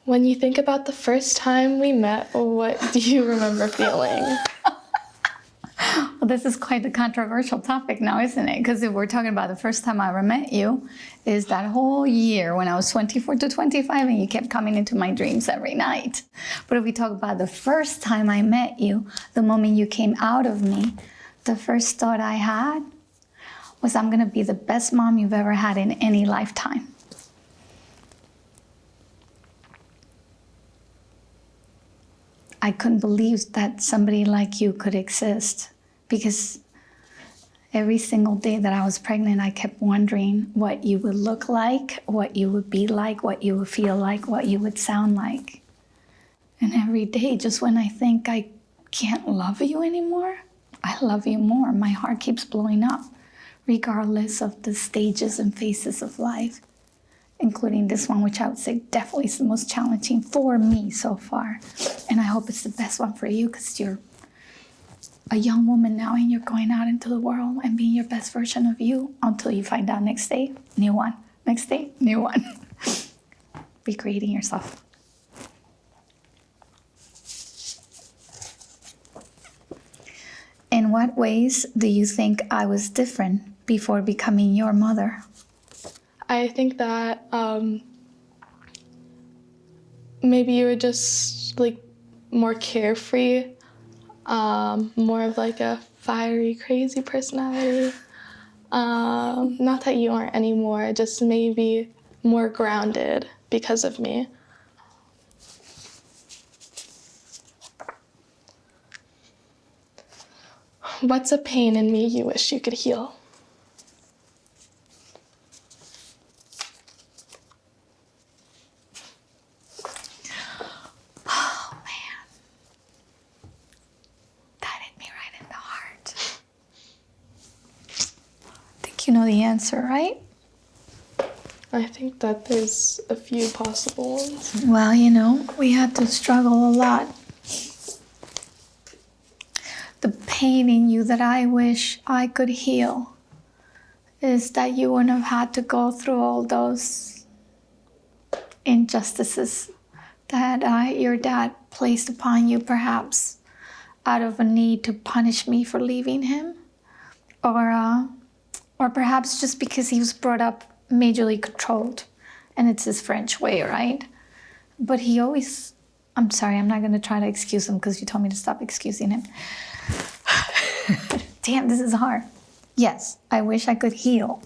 When you think about the first time we met, what do you remember feeling? Well, this is quite a controversial topic now, isn't it? Because if we're talking about the first time I ever met you, is that whole year when I was 24 to 25 and you kept coming into my dreams every night. But if we talk about the first time I met you, the moment you came out of me, the first thought I had was, I'm going to be the best mom you've ever had in any lifetime. I couldn't believe that somebody like you could exist, because every single day that I was pregnant, I kept wondering what you would look like, what you would be like, what you would feel like, what you would sound like. And every day, just when I think I can't love you anymore, I love you more. My heart keeps blowing up, regardless of the stages and phases of life, including this one, which I would say definitely is the most challenging for me so far. And I hope it's the best one for you, because you're a young woman now and you're going out into the world and being your best version of you until you find out next day, new one. Next day, new one. Recreating yourself. In what ways do you think I was different before becoming your mother? I think that maybe you were just like more carefree, more of like a fiery, crazy personality. Not that you aren't anymore, just maybe more grounded because of me. What's a pain in me you wish you could heal? You know the answer, right? I think that there's a few possible ones. Well, you know, we have to struggle a lot. The pain in you that I wish I could heal is that you wouldn't have had to go through all those injustices that your dad placed upon you, perhaps out of a need to punish me for leaving him, or perhaps just because he was brought up majorly controlled, and it's his French way, right? But he always, I'm sorry, I'm not going to try to excuse him because you told me to stop excusing him. Damn, this is hard. Yes, I wish I could heal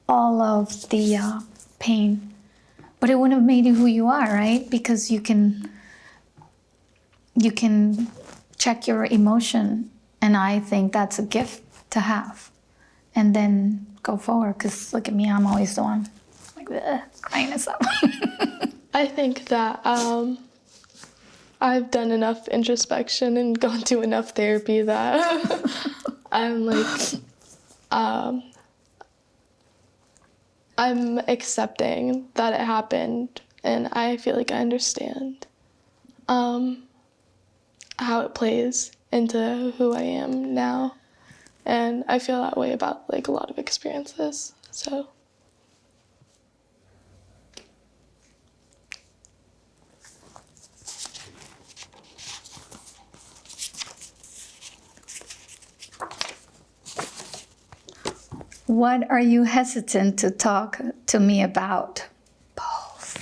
all of the pain, but it wouldn't have made you who you are, right? Because you can check your emotion, and I think that's a gift to have. And then go forward, because look at me, I'm always the one like crying and stuff. I think that I've done enough introspection and gone to enough therapy that I'm like, I'm accepting that it happened, and I feel like I understand how it plays into who I am now. And I feel that way about like a lot of experiences, so. What are you hesitant to talk to me about? Both.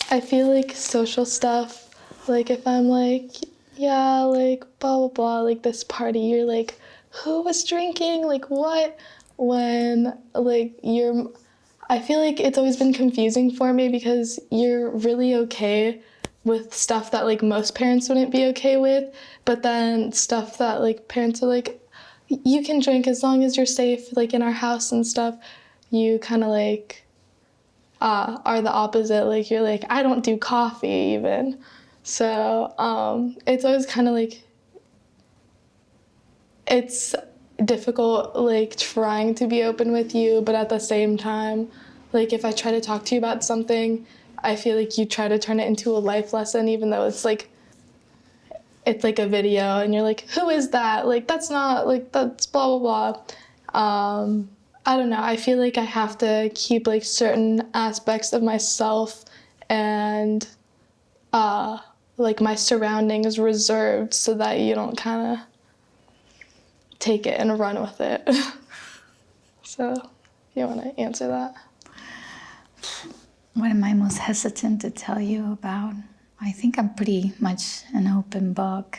I feel like social stuff. Like if I'm like, yeah, like blah, blah, blah, like this party, you're like, who was drinking? Like what? When like I feel like it's always been confusing for me because you're really okay with stuff that like most parents wouldn't be okay with, but then stuff that like parents are like, you can drink as long as you're safe, like in our house and stuff, you kind of like are the opposite. Like you're like, I don't do coffee even. So it's always kind of like, it's difficult like trying to be open with you, but at the same time, like if I try to talk to you about something, I feel like you try to turn it into a life lesson, even though it's like a video and you're like, who is that? Like that's not, like that's blah, blah, blah. I don't know, I feel like I have to keep like certain aspects of myself and like my surroundings reserved so that you don't kind of take it and run with it. So, you want to answer that? What am I most hesitant to tell you about? I think I'm pretty much an open book.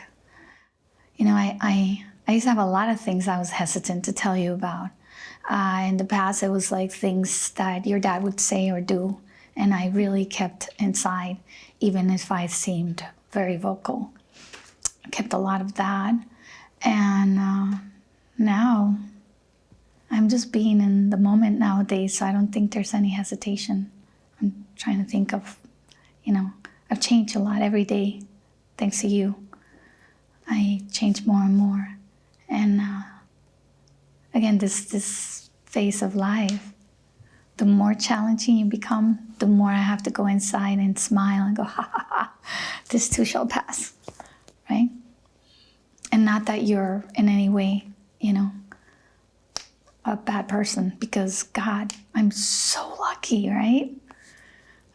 You know, I used to have a lot of things I was hesitant to tell you about. In the past, it was like things that your dad would say or do, and I really kept inside, even if I seemed very vocal. I kept a lot of that. And now, I'm just being in the moment nowadays, so I don't think there's any hesitation. I'm trying to think of, you know, I've changed a lot every day, thanks to you. I change more and more. And again, this phase of life, the more challenging you become, the more I have to go inside and smile and go, ha ha ha, this too shall pass, right? And not that you're in any way, you know, a bad person, because God, I'm so lucky, right?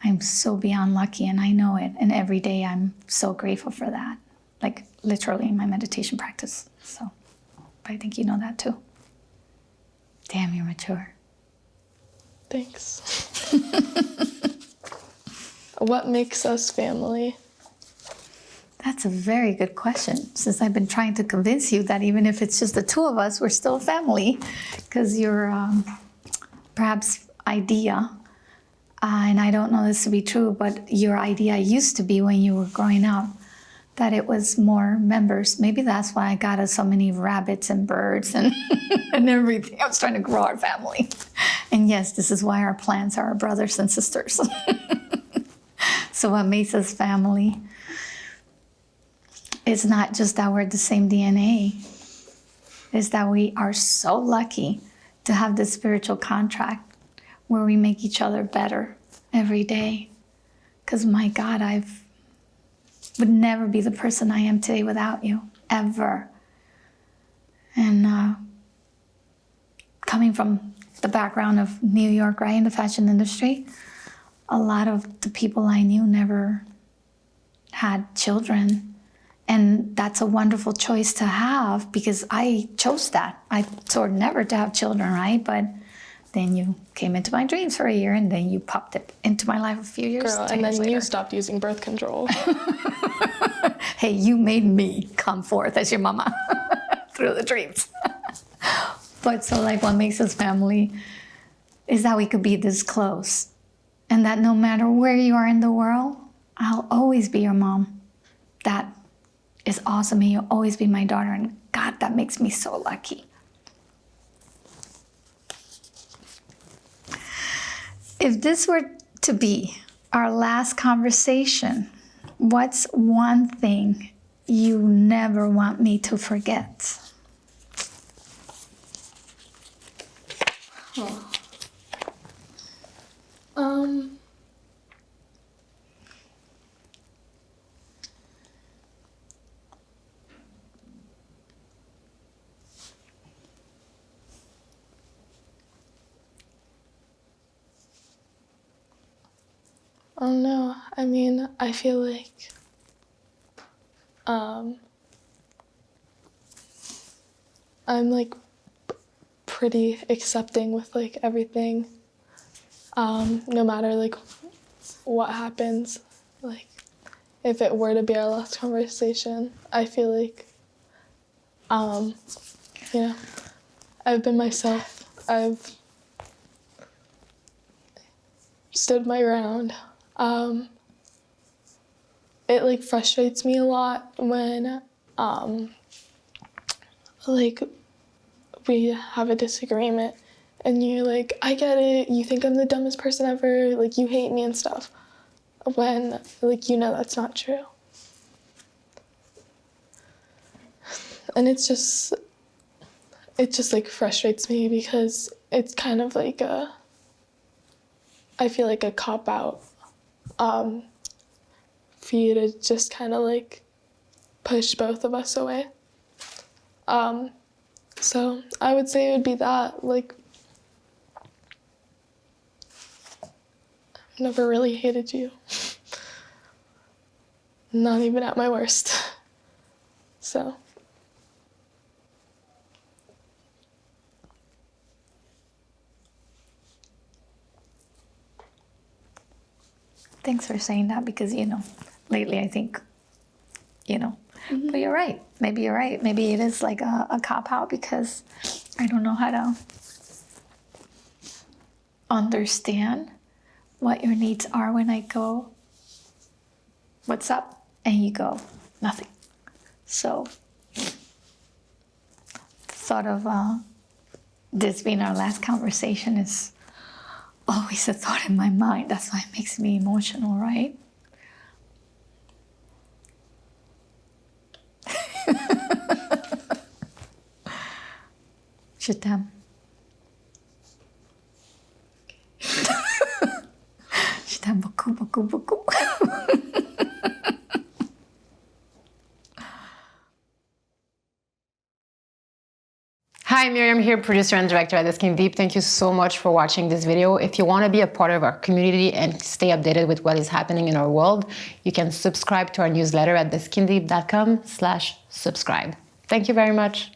I'm so beyond lucky, and I know it. And every day I'm so grateful for that, like literally in my meditation practice. So I think you know that too. Damn, you're mature. Thanks. What makes us family? That's a very good question, since I've been trying to convince you that even if it's just the two of us, we're still a family, because your perhaps idea, and I don't know this to be true, but your idea used to be when you were growing up, that it was more members. Maybe that's why I got us so many rabbits and birds and, and everything. I was trying to grow our family. And yes, this is why our plants are our brothers and sisters. So what makes us family is not just that we're the same DNA, is that we are so lucky to have this spiritual contract where we make each other better every day. Because my God, would never be the person I am today without you, ever. And coming from the background of New York, right, in the fashion industry, a lot of the people I knew never had children. And that's a wonderful choice to have, because I chose that. I swore never to have children, right? But then you came into my dreams for a year, and then you popped it into my life a few years Girl, and then you stopped using birth control. Hey, you made me come forth as your mama through the dreams. But so like what makes us family is that we could be this close, and that no matter where you are in the world, I'll always be your mom. That is awesome, and you'll always be my daughter, and God, that makes me so lucky. If this were to be our last conversation, what's one thing you never want me to forget? Oh no, I mean, I feel like I'm like pretty accepting with like everything, no matter like what happens. Like if it were to be our last conversation, I feel like you know, I've been myself. I've stood my ground. It like frustrates me a lot when like we have a disagreement and you're like, I get it, you think I'm the dumbest person ever, like you hate me and stuff, when like you know that's not true. And it just like frustrates me because it's kind of like I feel like a cop-out for you to just kind of like push both of us away. So I would say it would be that, like never really hated you. Not even at my worst. So. Thanks for saying that, because, you know, lately I think, you know, but you're right. Maybe you're right. Maybe it is like a cop-out, because I don't know how to understand what your needs are when I go, what's up? And you go, nothing. So, thought of this being our last conversation is always a thought in my mind. That's why it makes me emotional, right? Je t'aime. Je t'aime beaucoup, beaucoup, beaucoup. Hi, Mériem here, producer and director at The Skin Deep. Thank you so much for watching this video. If you want to be a part of our community and stay updated with what is happening in our world, you can subscribe to our newsletter at theskindeep.com/subscribe. Thank you very much.